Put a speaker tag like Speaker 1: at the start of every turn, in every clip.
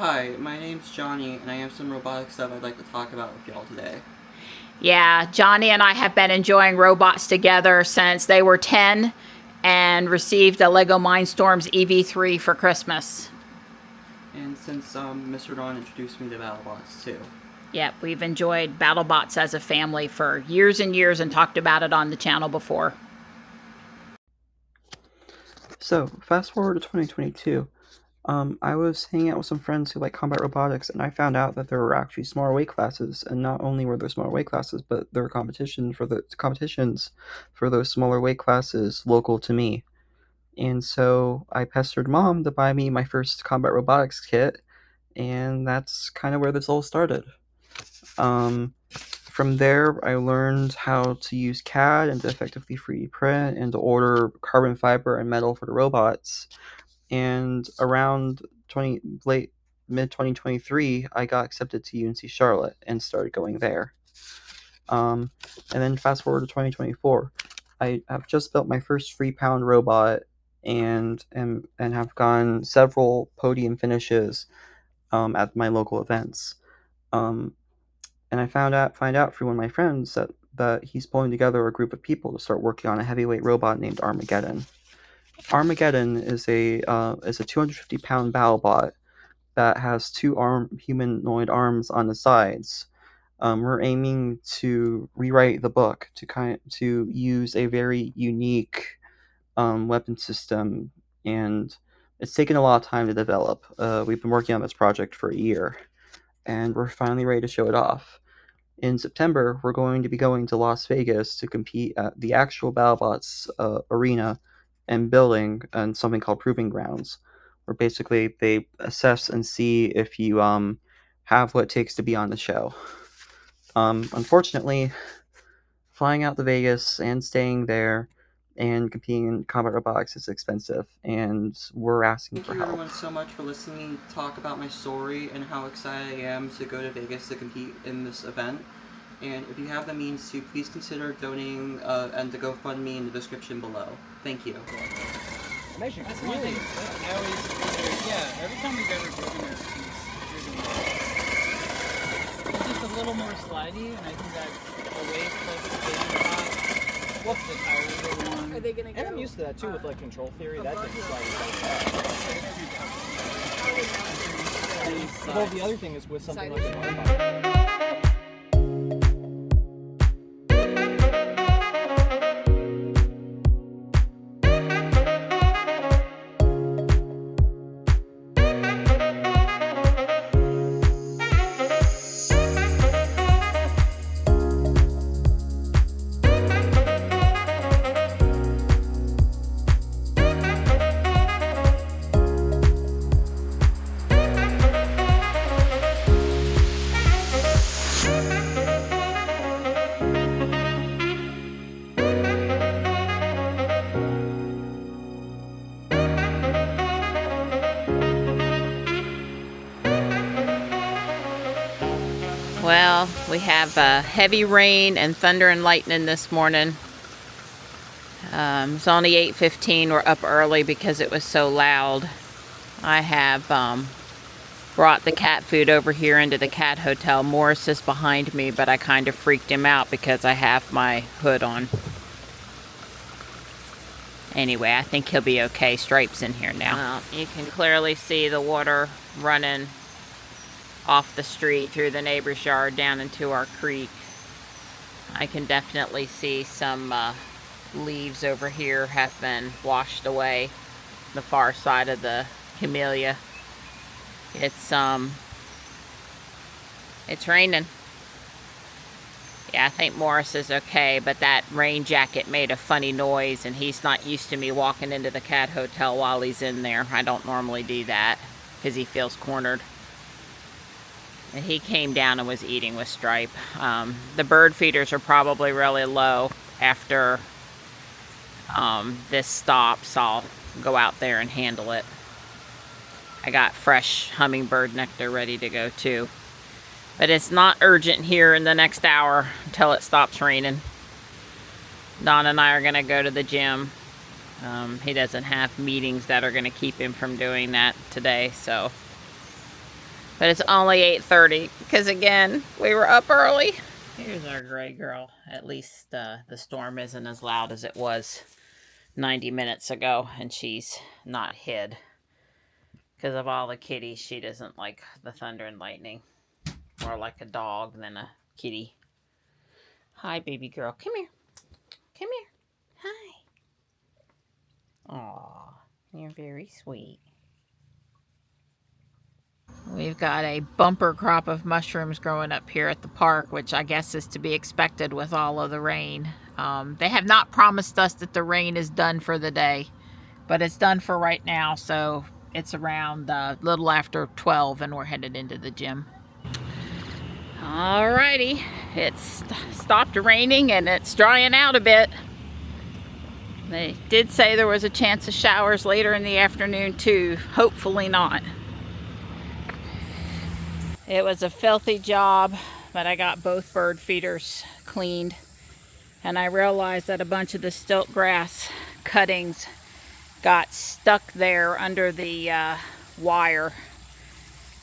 Speaker 1: Hi, my name's Johnny, and I have some robotics stuff I'd like to talk about with y'all today.
Speaker 2: Yeah, Johnny and I have been enjoying robots together since they were 10 and received a Lego Mindstorms EV3 for Christmas.
Speaker 1: And since Mr. Ron introduced me to BattleBots too.
Speaker 2: Yep, we've enjoyed BattleBots as a family for years and years and talked about it on the channel before.
Speaker 3: So, fast forward to 2022. I was hanging out with some friends who like combat robotics, and I found out that there were actually smaller weight classes. And not only were there smaller weight classes, but there were competitions for those smaller weight classes local to me. And so I pestered mom to buy me my first combat robotics kit, and that's kind of where this all started. From there, I learned how to use CAD and to effectively 3D print and to order carbon fiber and metal for the robots. And around mid 2023, I got accepted to UNC Charlotte and started going there. And then fast forward to 2024, I have just built my first 3-pound robot and have gotten several podium finishes at my local events. And I find out through one of my friends that he's pulling together a group of people to start working on a heavyweight robot named Armageddon. Armageddon is a 250-pound BattleBot that has two humanoid arms on the sides. We're aiming to rewrite the book to use a very unique weapon system, and it's taken a lot of time to develop. We've been working on this project for a year, and we're finally ready to show it off. In September, we're going to be going to Las Vegas to compete at the actual BattleBots arena and building on something called Proving Grounds, where basically they assess and see if you have what it takes to be on the show. Unfortunately, flying out to Vegas and staying there and competing in combat robotics is expensive, and we're asking for help.
Speaker 1: Thank you everyone so much for listening to talk about my story and how excited I am to go to Vegas to compete in this event. And if you have the means to, please consider donating and the GoFundMe in the description below. Thank you.
Speaker 4: That's one thing. I always wonder, every time we've ever driven it, it's just a little more slidey, and I think that's a way closer to getting hot. What's the tires are on?
Speaker 5: Are they gonna go?
Speaker 4: And I'm used to that too with like control theory. That thing's like. Well, the other thing is with something like a robot.
Speaker 2: Well, we have heavy rain and thunder and lightning this morning. It's only 8:15. We're up early because it was so loud. I have brought the cat food over here into the cat hotel. Morris is behind me, but I kind of freaked him out because I have my hood on. Anyway, I think he'll be okay. Stripe's in here now. You can clearly see the water running off the street through the neighbor's yard down into our creek. I can definitely see some leaves over here have been washed away the far side of the camellia. It's raining. Yeah, I think Morris is okay, but that rain jacket made a funny noise, and he's not used to me walking into the cat hotel while he's in there. I don't normally do that because he feels cornered. And he came down and was eating with Stripe. The bird feeders are probably really low after this stops. I'll go out there and handle it. I got fresh hummingbird nectar ready to go too. But it's not urgent here in the next hour until it stops raining. Don and I are going to go to the gym. He doesn't have meetings that are going to keep him from doing that today, so But it's only 8:30 because, again, we were up early. Here's our gray girl. At least the storm isn't as loud as it was 90 minutes ago, and she's not hid. Because of all the kitties, she doesn't like the thunder and lightning. More like a dog than a kitty. Hi, baby girl. Come here. Come here. Hi. Aw, you're very sweet. We've got a bumper crop of mushrooms growing up here at the park, which I guess is to be expected with all of the rain. They have not promised us that the rain is done for the day, but it's done for right now, so it's around a little after 12 and we're headed into the gym. Alrighty, it's stopped raining and it's drying out a bit. They did say there was a chance of showers later in the afternoon too. Hopefully not. It was a filthy job, but I got both bird feeders cleaned. And I realized that a bunch of the stilt grass cuttings got stuck there under the wire.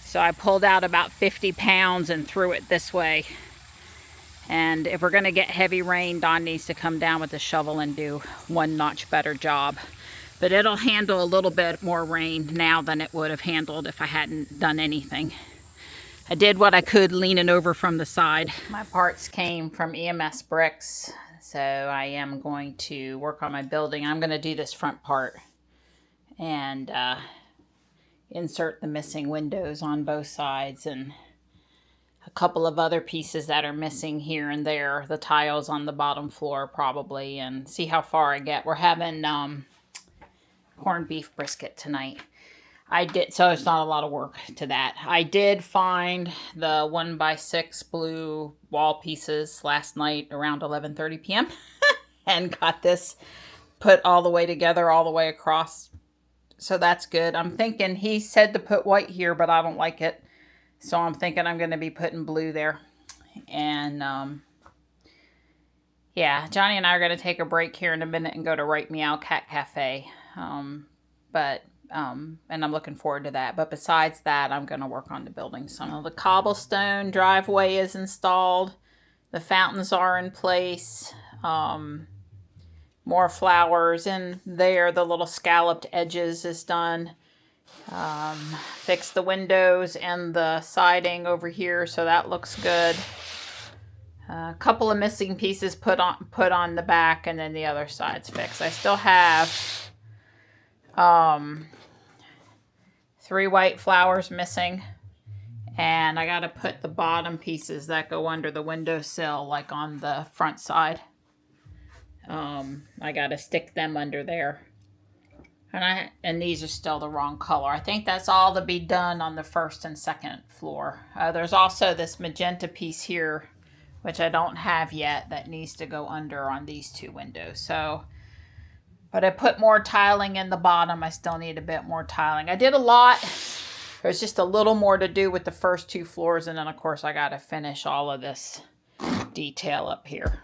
Speaker 2: So I pulled out about 50 pounds and threw it this way. And if we're going to get heavy rain, Don needs to come down with a shovel and do one notch better job. But it'll handle a little bit more rain now than it would have handled if I hadn't done anything. I did what I could leaning over from the side. My parts came from EMS Bricks, so I am going to work on my building. I'm going to do this front part and insert the missing windows on both sides and a couple of other pieces that are missing here and there. The tiles on the bottom floor probably, and see how far I get. We're having corned beef brisket tonight. So it's not a lot of work to that. I did find the 1x6 blue wall pieces last night around 11:30 p.m. and got this put all the way together, all the way across. So that's good. I'm thinking, he said to put white here, but I don't like it. So I'm thinking I'm going to be putting blue there. And yeah, Johnny and I are going to take a break here in a minute and go to Right Meow Cat Cafe. And I'm looking forward to that. But besides that, I'm going to work on the building some. Well, the cobblestone driveway is installed. The fountains are in place. More flowers in there. The little scalloped edges is done. Fixed the windows and the siding over here, so that looks good. A couple of missing pieces put on the back, and then the other side's fixed. I still have 3 white flowers missing, and I gotta put the bottom pieces that go under the windowsill, like on the front side. I gotta stick them under there, and these are still the wrong color. I think that's all to be done on the first and second floor. There's also this magenta piece here, which I don't have yet, that needs to go under on these 2 windows. So, but I put more tiling in the bottom. I still need a bit more tiling. I did a lot. There's just a little more to do with the first 2 floors. And then, of course, I got to finish all of this detail up here.